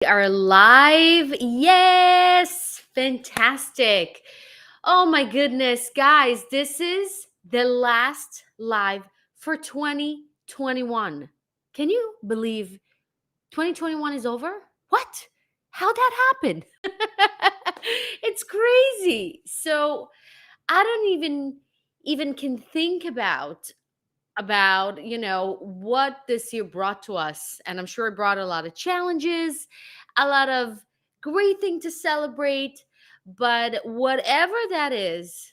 We are live. Yes, fantastic. Oh my goodness, guys, this is the last live for 2021. Can you believe 2021 is over? What? How that happened? It's crazy. So, I don't even can think about what this year brought to us, and I'm sure it brought a lot of challenges, a lot of great thing to celebrate. But whatever that is,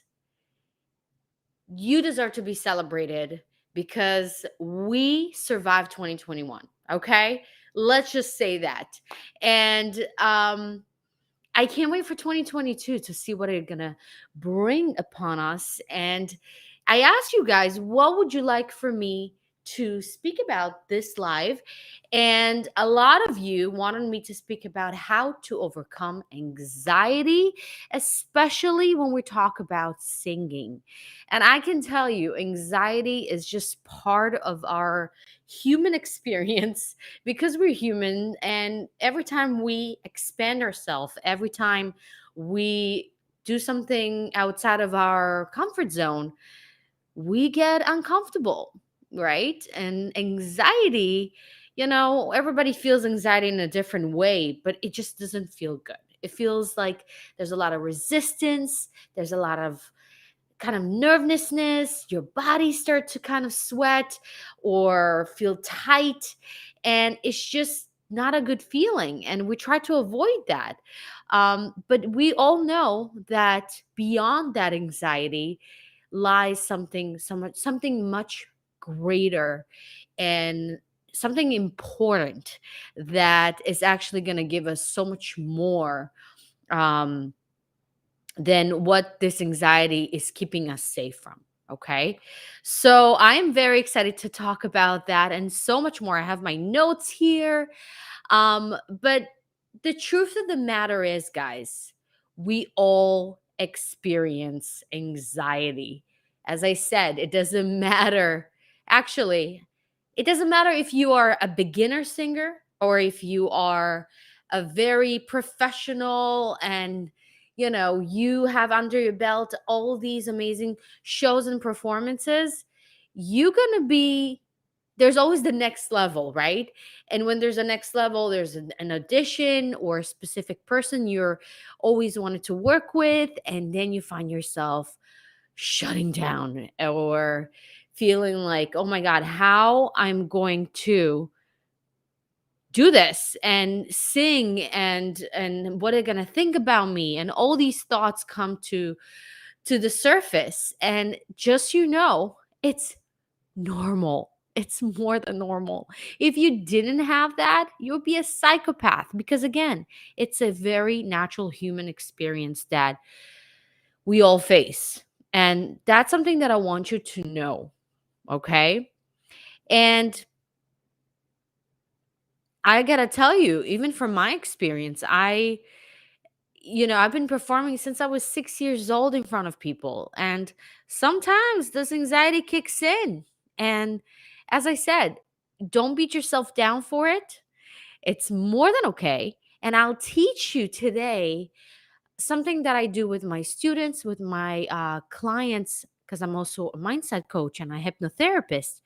you deserve to be celebrated because we survived 2021. Okay, let's just say that. And I can't wait for 2022 to see what it's gonna bring upon us. And I asked you guys, what would you like for me to speak about this live? And a lot of you wanted me to speak about how to overcome anxiety, especially when we talk about singing. And I can tell you, anxiety is just part of our human experience because we're human, and every time we expand ourselves, every time we do something outside of our comfort zone, we get uncomfortable, right? And anxiety, everybody feels anxiety in a different way, but it just doesn't feel good. It feels like there's a lot of resistance, there's a lot of kind of nervousness, your body start to kind of sweat or feel tight, and it's just not a good feeling, and we try to avoid that. But we all know that beyond that anxiety lies something much greater, and something important that is actually going to give us so much more um, than what this anxiety is keeping us safe from. Okay. So I am very excited to talk about that and so much more. I have my notes here. But the truth of the matter is, guys, we all experience anxiety. As I said, it doesn't matter. Actually, it doesn't matter if you are a beginner singer or if you are a very professional, and you have under your belt all these amazing shows and performances. You're going to be There's always the next level, right? And when there's a next level, there's an audition or a specific person you're always wanted to work with, and then you find yourself shutting down or feeling like, oh my God, how I'm going to do this and sing, and what are going to think about me, and all these thoughts come to the surface. And just it's normal. It's more than normal. If you didn't have that, you would be a psychopath, because again, it's a very natural human experience that we all face. And that's something that I want you to know, okay? And I got to tell you, even from my experience, I've been performing since I was 6 years old in front of people, and sometimes this anxiety kicks in. And as I said, don't beat yourself down for it. It's more than okay. And I'll teach you today something that I do with my students, with my clients, because I'm also a mindset coach and a hypnotherapist,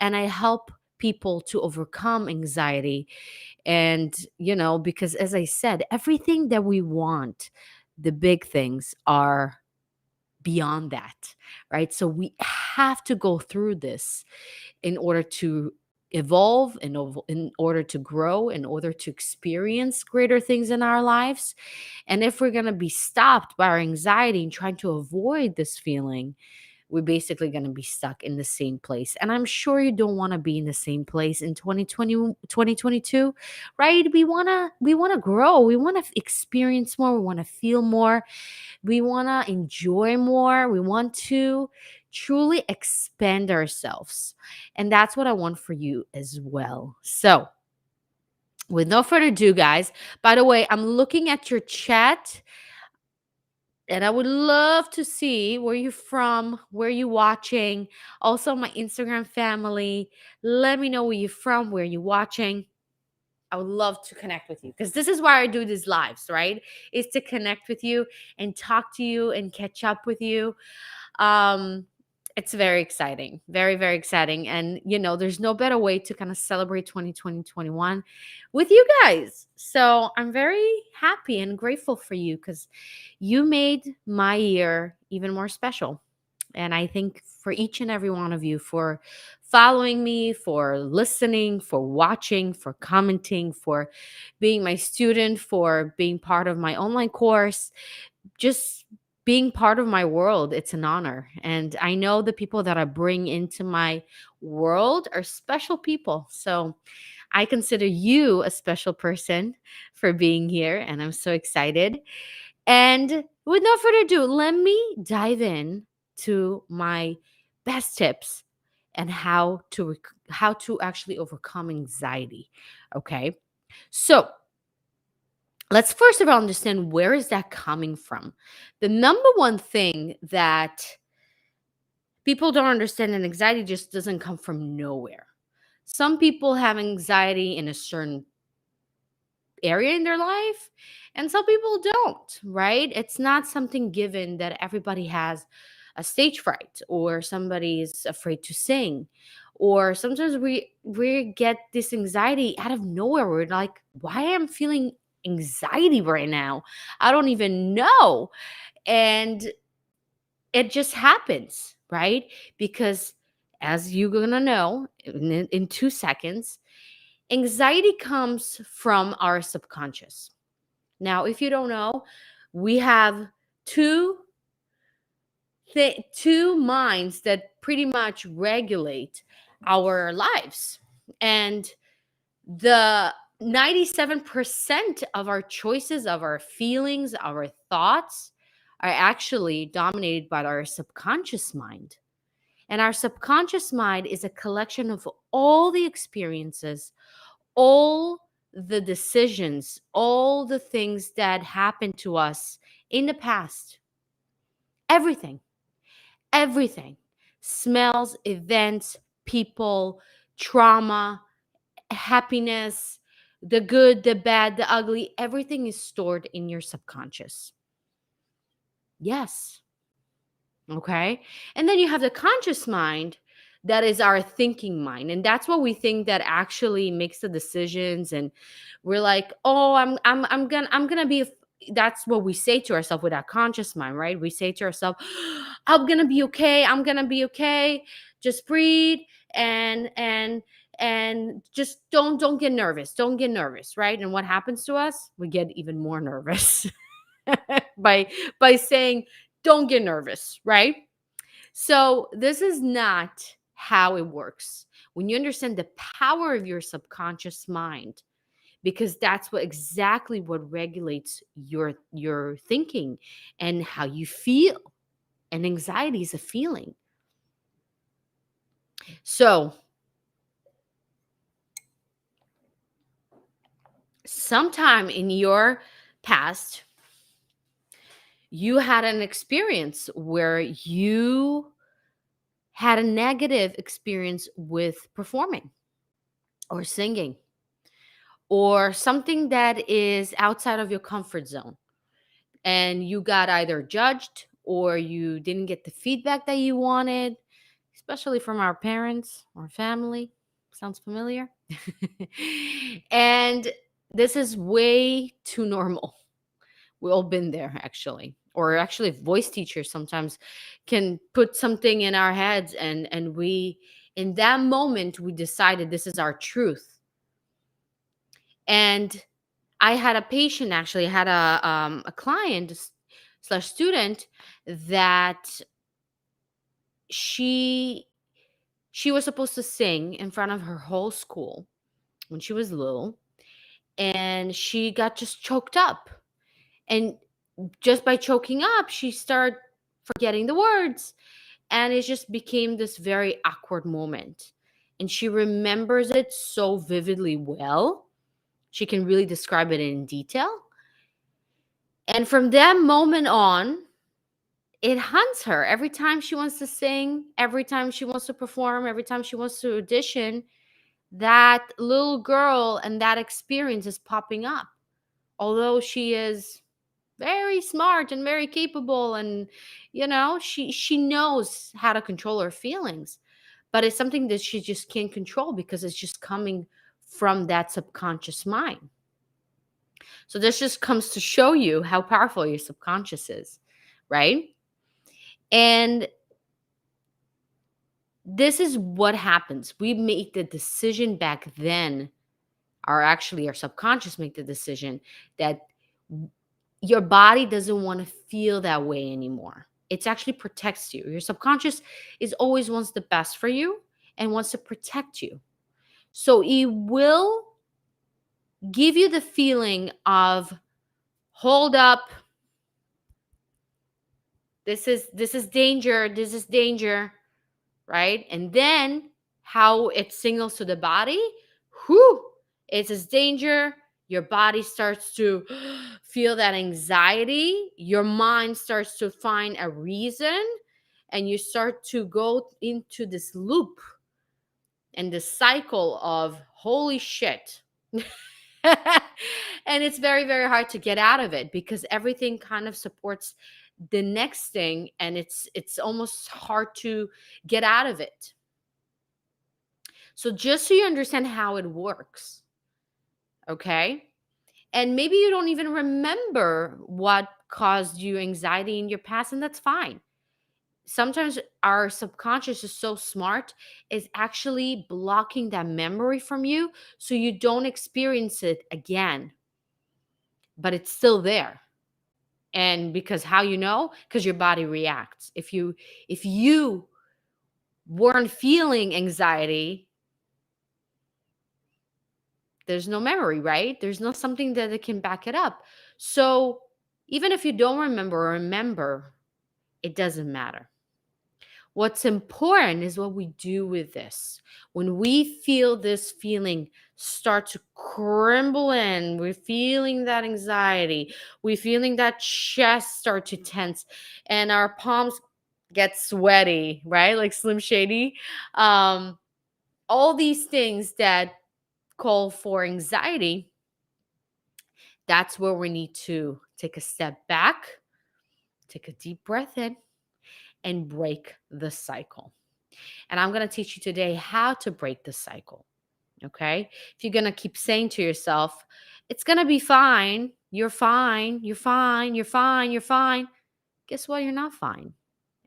and I help people to overcome anxiety. And because as I said, everything that we want, the big things are beyond that, right? So we have to go through this in order to evolve, in order to grow, in order to experience greater things in our lives. And if we're going to be stopped by our anxiety and trying to avoid this feeling, we're basically going to be stuck in the same place. And I'm sure you don't want to be in the same place in 2020, 2022, right? We want to grow. We want to experience more. We want to feel more. We want to enjoy more. We want to truly expand ourselves. And that's what I want for you as well. So, with no further ado, guys, by the way, I'm looking at your chat, and I would love to see where you're from, where you're watching. Also, my Instagram family, let me know where you're from, where you're watching. I would love to connect with you because this is why I do these lives, right? Is to connect with you and talk to you and catch up with you. Um, it's very exciting, very, very exciting. And, there's no better way to kind of celebrate 2021 with you guys. So I'm very happy and grateful for you because you made my year even more special. And I think for each and every one of you for following me, for listening, for watching, for commenting, for being my student, for being part of my online course, just being part of my world. It's an honor. And I know the people that I bring into my world are special people. So I consider you a special person for being here. And I'm so excited. And with no further ado, let me dive in to my best tips and how to actually overcome anxiety. Okay? So, let's first of all understand where is that coming from. The number one thing that people don't understand and anxiety just doesn't come from nowhere. Some people have anxiety in a certain area in their life and some people don't, right? It's not something given that everybody has a stage fright or somebody's afraid to sing, or sometimes we get this anxiety out of nowhere. We're like, why am I feeling anxiety right now? I don't even know. And it just happens, right? Because as you're gonna know in 2 seconds, anxiety comes from our subconscious. Now, if you don't know, we have two two minds that pretty much regulate our lives. And the 97% of our choices, of our feelings, our thoughts are actually dominated by our subconscious mind. And our subconscious mind is a collection of all the experiences, all the decisions, all the things that happened to us in the past. Everything, everything. Smells, events, people, trauma, happiness, the good, the bad, the ugly, everything is stored in your subconscious. Yes. Okay. And then you have the conscious mind that is our thinking mind. And that's what we think that actually makes the decisions. And we're like, oh, I'm gonna be that's what we say to ourselves with our conscious mind, right? We say to ourselves, I'm gonna be okay, I'm gonna be okay. Just breathe and just don't get nervous. Don't get nervous, right? And what happens to us? We get even more nervous by saying don't get nervous, right? So this is not how it works. When you understand the power of your subconscious mind, because that's what exactly what regulates your thinking and how you feel. And anxiety is a feeling. So sometime in your past, you had an experience where you had a negative experience with performing or singing or something that is outside of your comfort zone, and you got either judged or you didn't get the feedback that you wanted, especially from our parents or family. Sounds familiar? And this is way too normal. We all been there actually. Or actually voice teachers sometimes can put something in our heads, and we in that moment we decided this is our truth. And I had a patient, actually, I had a client slash student that she she was supposed to sing in front of her whole school when she was little, and she got just choked up. And just by choking up, she started forgetting the words, and it just became this very awkward moment. And she remembers it so vividly well. She can really describe it in detail. And from that moment on, it haunts her every time she wants to sing, every time she wants to perform, every time she wants to audition. that little girl and that experience is popping up. Although she is very smart and very capable, and she knows how to control her feelings, but it's something that she just can't control because it's just coming from that subconscious mind. So this just comes to show you how powerful your subconscious is, right? And this is what happens. We make the decision back then, or actually our subconscious make the decision that your body doesn't want to feel that way anymore. It actually protects you. Your subconscious is always wants the best for you and wants to protect you. So it will give you the feeling of, hold up, this is danger, this is danger, right? And then how it signals to the body, whew, it's a danger. Your body starts to feel that anxiety. Your mind starts to find a reason, and you start to go into this loop and this cycle of holy shit. And it's very, very hard to get out of it because everything kind of supports the next thing, and it's almost hard to get out of it. So just so you understand how it works, okay? And maybe you don't even remember what caused you anxiety in your past, and that's fine. Sometimes our subconscious is so smart, is actually blocking that memory from you so you don't experience it again. But it's still there. And because how you know? Because your body reacts. If you weren't feeling anxiety, there's no memory, right? There's no something that it can back it up. So even if you don't remember, it doesn't matter. What's important is what we do with this. When we feel this feeling start to crumble in, we're feeling that anxiety, we're feeling that chest start to tense, and our palms get sweaty, right? Like Slim Shady. Um, all these things that call for anxiety, that's where we need to take a step back, take a deep breath in, and break the cycle. And I'm going to teach you today how to break the cycle. Okay. If you're going to keep saying to yourself, it's going to be fine, you're fine, you're fine, you're fine, you're fine. Guess what? You're not fine.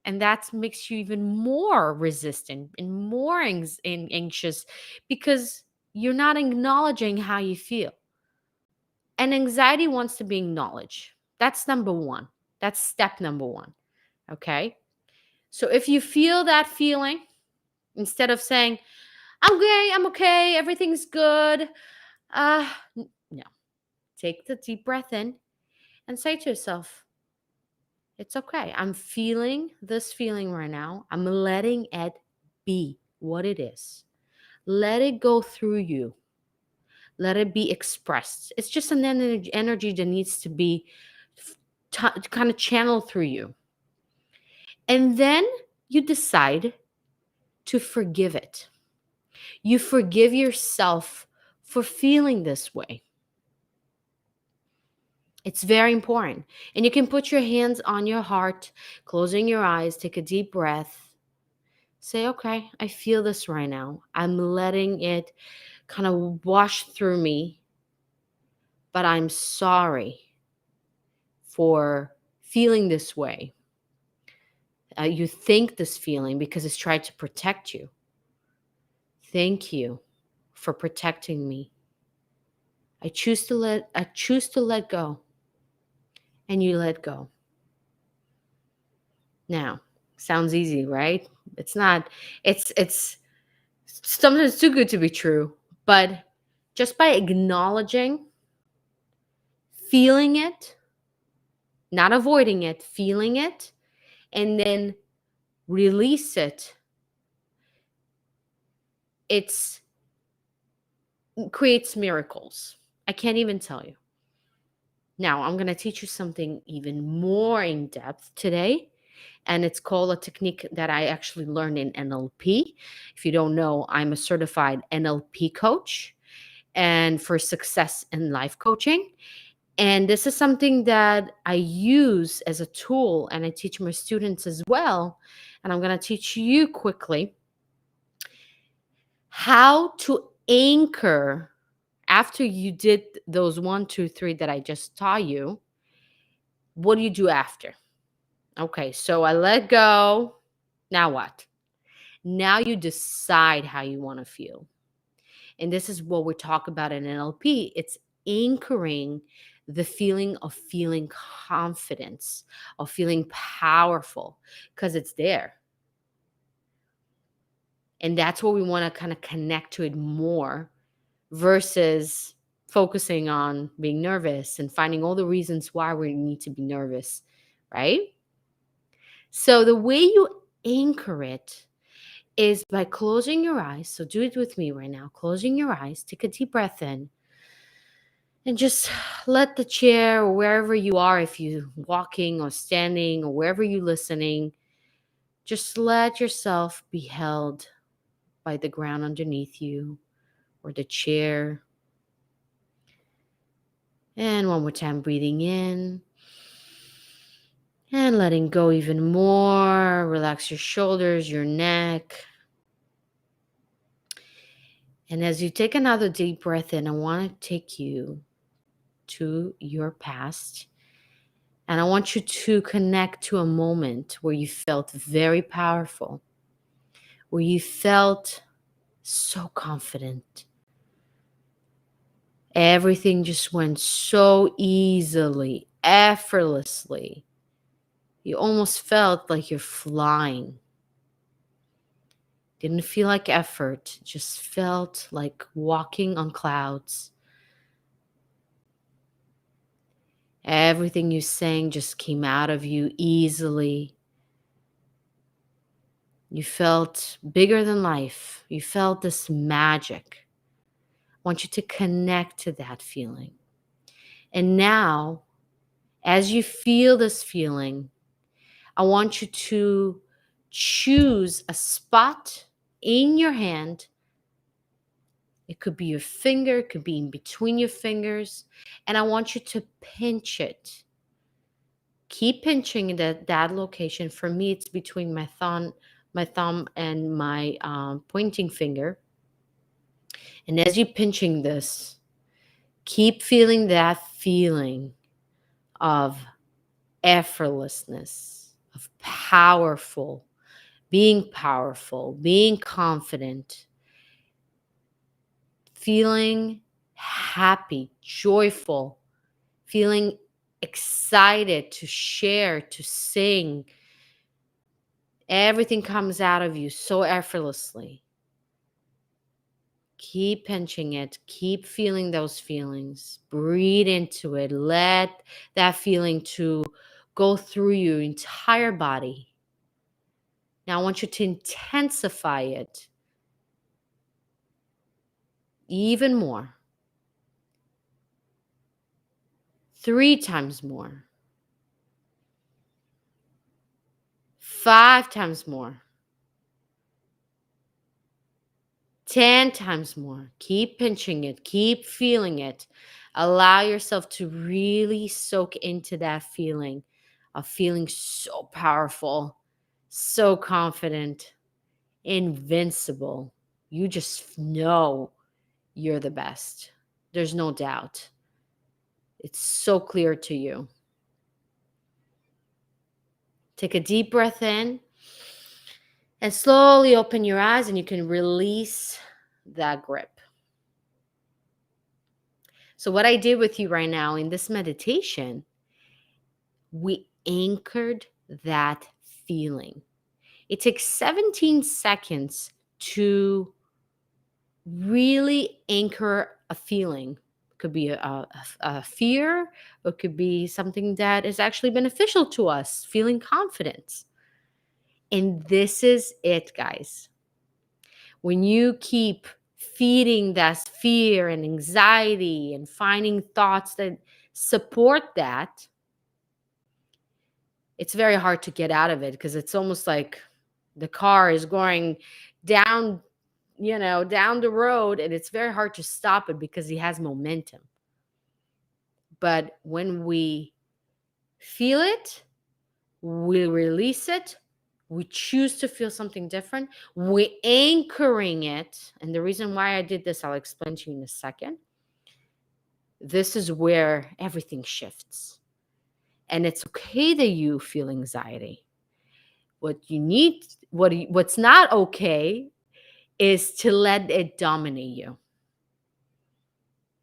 And that makes you even more resistant and more anxious because you're not acknowledging how you feel. And anxiety wants to be acknowledged. That's number one. That's step number one. Okay. So if you feel that feeling, instead of saying, I'm okay, everything's good. No. Take the deep breath in and say to yourself, it's okay. I'm feeling this feeling right now. I'm letting it be what it is. Let it go through you. Let it be expressed. It's just an energy that needs to be kind of channeled through you. And then you decide to forgive it. You forgive yourself for feeling this way. It's very important. And you can put your hands on your heart, closing your eyes, take a deep breath. Say, okay, I feel this right now. I'm letting it kind of wash through me, but I'm sorry for feeling this way. You think this feeling because it's tried to protect you. Thank you for protecting me. I choose to let go. And you let go. Now, sounds easy, right? It's not. It's sometimes too good to be true, but just by acknowledging, feeling it, not avoiding it, feeling it, and then release it, it's creates miracles. I can't even tell you. Now, I'm going to teach you something even more in depth today, And it's called a technique that I actually learned in NLP. If you don't know, I'm a certified NLP coach and for success in life coaching. And this is something that I use as a tool and I teach my students as well. And I'm going to teach you quickly how to anchor after you did those one, two, three that I just taught you. What do you do after? Okay, so I let go. Now what? Now you decide how you want to feel. And this is what we talk about in NLP. It's anchoring the feeling of feeling confidence, of feeling powerful, because it's there. And that's what we want to kind of connect to it more versus focusing on being nervous and finding all the reasons why we need to be nervous, right? So the way you anchor it is by closing your eyes. So do it with me right now. Closing your eyes, take a deep breath in, and just let the chair or wherever you are, if you're walking or standing or wherever you're listening, just let yourself be held by the ground underneath you or the chair. And one more time, breathing in and letting go even more. Relax your shoulders, your neck. And as you take another deep breath in, I want to take you to your past. And I want you to connect to a moment where you felt very powerful, where you felt so confident. Everything just went so easily, effortlessly. You almost felt like you're flying. Didn't feel like effort, just felt like walking on clouds. Everything you sang just came out of you easily. You felt bigger than life. You felt this magic. I want you to connect to that feeling. And now, as you feel this feeling, I want you to choose a spot in your hand. It could be your finger, it could be in between your fingers. And I want you to pinch it. Keep pinching that location. For me, it's between my thumb and my pointing finger. And as you're pinching this, keep feeling that feeling of effortlessness, of powerful, being confident, feeling happy, joyful, feeling excited to share, to sing. Everything comes out of you so effortlessly. Keep pinching it. Keep feeling those feelings. Breathe into it. Let that feeling to go through your entire body. Now I want you to intensify it even more. 3 times more. 5 times more. 10 times more. Keep pinching it. Keep feeling it. Allow yourself to really soak into that feeling of feeling so powerful, so confident, invincible. You just know you're the best. There's no doubt. It's so clear to you. Take a deep breath in and slowly open your eyes, and you can release that grip. So, what I did with you right now in this meditation, we anchored that feeling. It takes 17 seconds to really anchor a feeling. It could be a fear, or it could be something that is actually beneficial to us, feeling confidence. And this is it, guys. When you keep feeding that fear and anxiety and finding thoughts that support that, it's very hard to get out of it because it's almost like the car is going down, down the road, and it's very hard to stop it because he has momentum. But when we feel it, we release it, we choose to feel something different, we anchoring it. And the reason why I did this, I'll explain to you in a second. This is where everything shifts. And it's okay that you feel anxiety. What you need, what's not okay is to let it dominate you.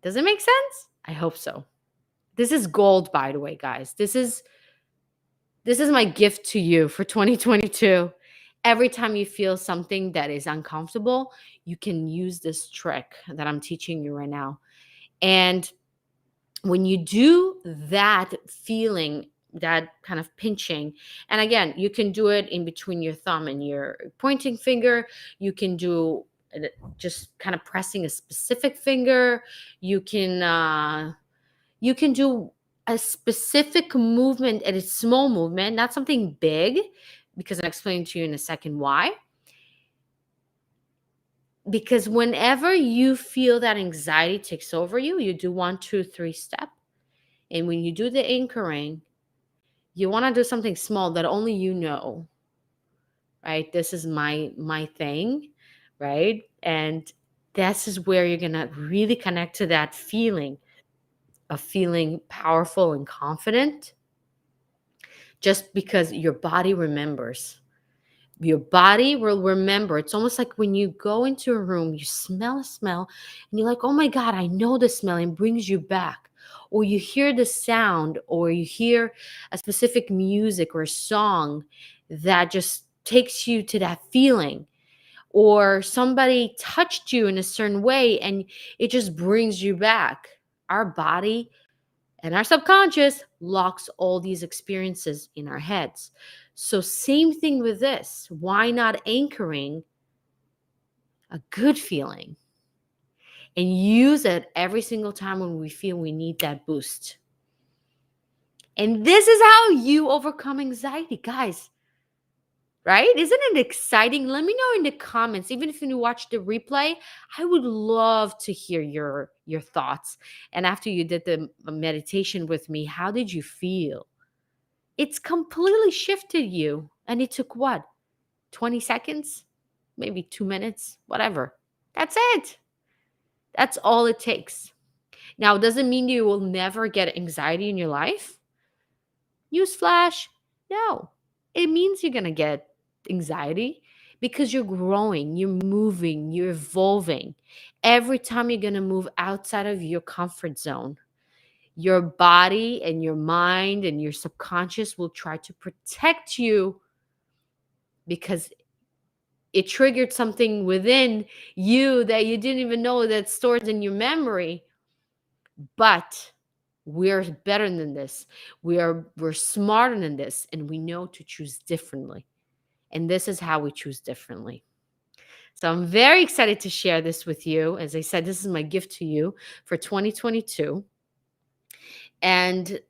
Does it make sense? I hope so. This is gold, by the way, guys. This is my gift to you for 2022. Every time you feel something that is uncomfortable, you can use this trick that I'm teaching you right now. And when you do that feeling, that kind of pinching, and again, you can do it in between your thumb and your pointing finger. You can do just kind of pressing a specific finger. You can do a specific movement, and it's small movement, not something big, because I'll explain to you in a second why. Because whenever you feel that anxiety takes over you, you do 1, 2, 3 step. And when you do the anchoring, you want to do something small that only you know, right? This is my thing, right? And this is where you're gonna really connect to that feeling of feeling powerful and confident, just because your body remembers. Your body will remember. It's almost like when you go into a room, you smell a smell, and you're like, oh my God, I know the smell, and brings you back. Or you hear the sound, or you hear a specific music or song that just takes you to that feeling. Or somebody touched you in a certain way and it just brings you back. Our body and our subconscious locks all these experiences in our heads. So, same thing with this. Why not anchoring a good feeling and use it every single time when we feel we need that boost? And this is how you overcome anxiety, guys. Right? Isn't it exciting? Let me know in the comments. Even if you watch the replay, I would love to hear your thoughts. And after you did the meditation with me, how did you feel? It's completely shifted you. And it took what? 20 seconds? Maybe 2 minutes? Whatever. That's it. That's all it takes. Now, does it mean you will never get anxiety in your life? Newsflash, no. It means you're going to get anxiety because you're growing, you're moving, you're evolving. Every time you're going to move outside of your comfort zone, your body and your mind and your subconscious will try to protect you because it triggered something within you that you didn't even know that's stored in your memory. But we're better than this. We're smarter than this, and we know to choose differently. And this is how we choose differently. So I'm very excited to share this with you. As I said, this is my gift to you for 2022. And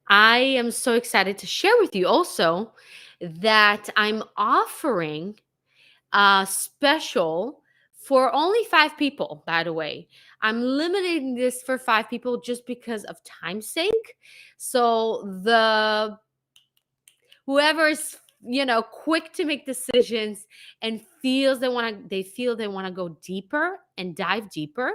I am so excited to share with you also that I'm offering a special for only 5 people, by the way. I'm limiting this for 5 people just because of time's sake. So whoever's quick to make decisions and feel they want to go deeper and dive deeper,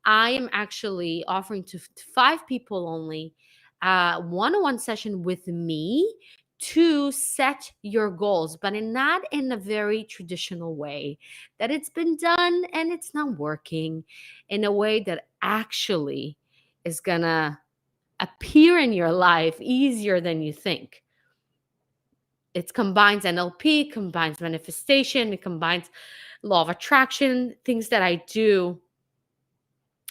I am actually offering to 5 people only one-on-one session with me to set your goals, but not in a very traditional way that it's been done and it's not working, in a way that actually is gonna appear in your life easier than you think. It combines NLP, combines manifestation, it combines law of attraction, things that I do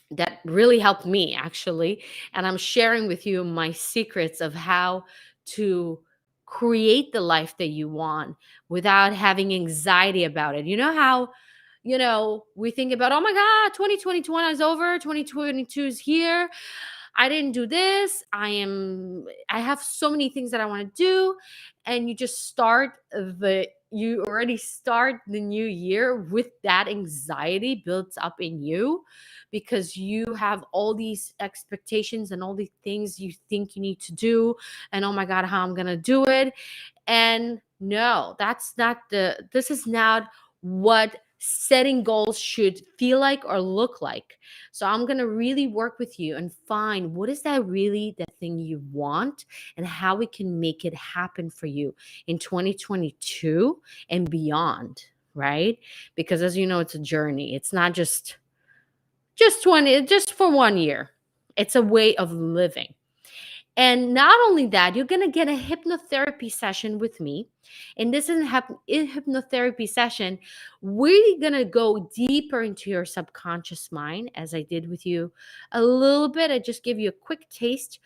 that really helped me actually. And I'm sharing with you my secrets of how to create the life that you want without having anxiety about it. You know how, we think about, oh my God, 2021 is over, 2022 is here. I didn't do this. I have so many things that I want to do. And you already start the new year with that anxiety built up in you because you have all these expectations and all the things you think you need to do. And oh my God, how I'm going to do it. And no, this is not what setting goals should feel like or look like. So I'm going to really work with you and find what is that really the thing you want and how we can make it happen for you in 2022 and beyond, right? Because as you know, it's a journey. It's not just for 1 year. It's a way of living. And not only that, you're going to get a hypnotherapy session with me. And this is in hypnotherapy session, we're going to go deeper into your subconscious mind, as I did with you a little bit. I just give you a quick taste,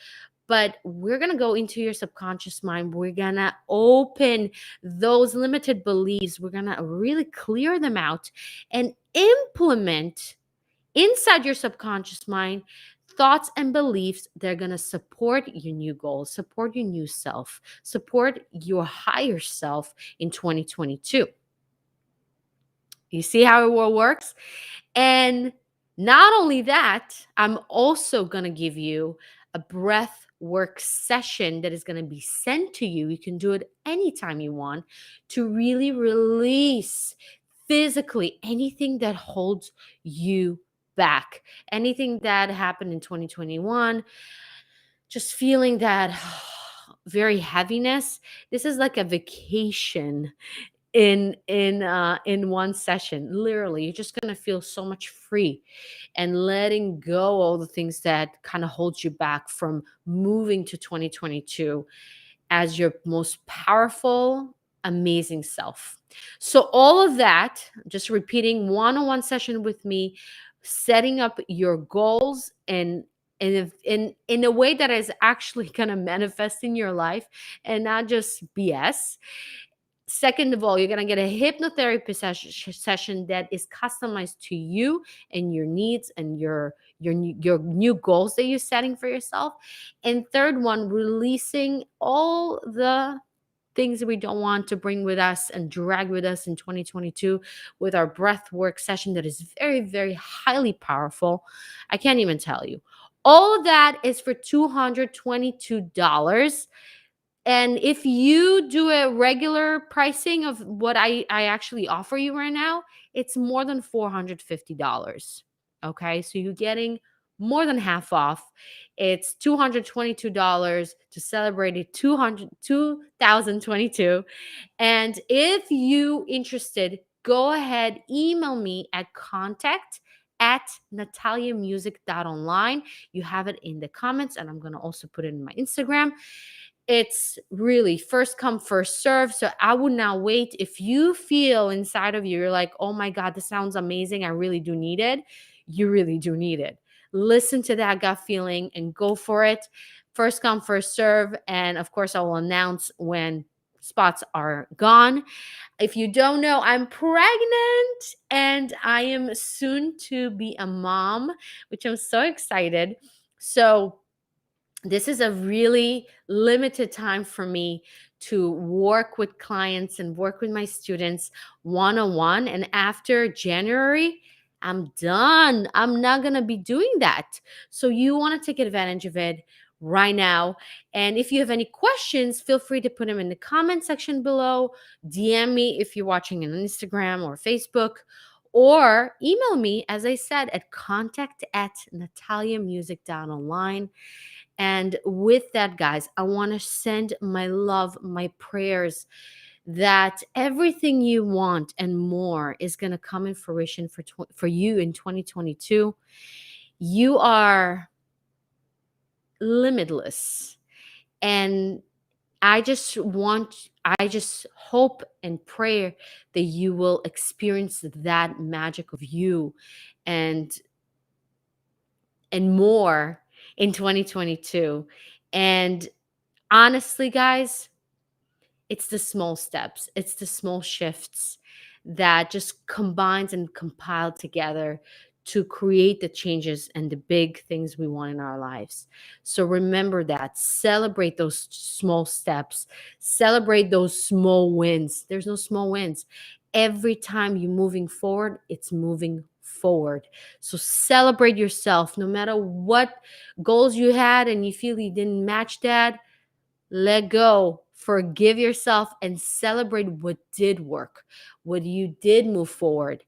but we're going to go into your subconscious mind. We're going to open those limited beliefs. We're going to really clear them out and implement inside your subconscious mind thoughts and beliefs that are going to support your new goals, support your new self, support your higher self in 2022. You see how it all works? And not only that, I'm also going to give you a breath work session that is going to be sent to you. You can do it anytime you want to really release physically anything that holds you back, anything that happened in 2021, just feeling that very heaviness. This is like a vacation in one session. Literally, you're just going to feel so much free and letting go all the things that kind of hold you back from moving to 2022 as your most powerful, amazing self. So all of that, just repeating one-on-one session with me, setting up your goals in a way that is actually going to manifest in your life and not just BS. Second of all, you're going to get a hypnotherapy session that is customized to you and your needs and your new goals that you're setting for yourself. And third one, releasing all the things that we don't want to bring with us and drag with us in 2022 with our breath work session that is very, very highly powerful. I can't even tell you. All of that is for $222. And if you do a regular pricing of what I actually offer you right now, it's more than $450. Okay. So you're getting more than half off. It's $222 to celebrate it 2022. And if you interested, go ahead, email me at contact@nataliamusic.online. You have it in the comments, and I'm going to also put it in my Instagram. It's really first come, first serve. So I would not wait. If you feel inside of you, you're like, oh my God, this sounds amazing. I really do need it. You really do need it. Listen to that gut feeling and go for it. First come, first serve. And of course, I will announce when spots are gone. If you don't know, I'm pregnant and I am soon to be a mom, which I'm so excited. So this is a really limited time for me to work with clients and work with my students one-on-one. And after January, I'm done. I'm not going to be doing that. So you want to take advantage of it right now. And if you have any questions, feel free to put them in the comment section below. DM me if you're watching on Instagram or Facebook, or email me, as I said, at contact@nataliamusic.online. And with that, guys, I want to send my love, my prayers that everything you want and more is going to come in fruition for you in 2022. You are limitless. And I just hope and pray that you will experience that magic of you and more in 2022. And honestly, guys, it's the small steps, it's the small shifts that just combines and compile together to create the changes and the big things we want in our lives. So remember that. Celebrate those small steps, celebrate those small wins. There's no small wins. Every time you're moving forward, it's moving forward. So celebrate yourself no matter what goals you had and you feel you didn't match that. Let go, forgive yourself, and celebrate what did work, what you did move forward,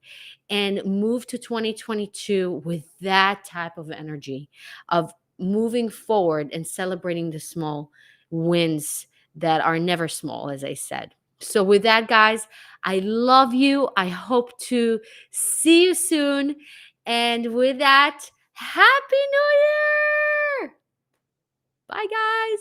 and move to 2022 with that type of energy of moving forward and celebrating the small wins that are never small, as I said. So, with that, guys, I love you. I hope to see you soon. And with that, Happy New Year! Bye, guys.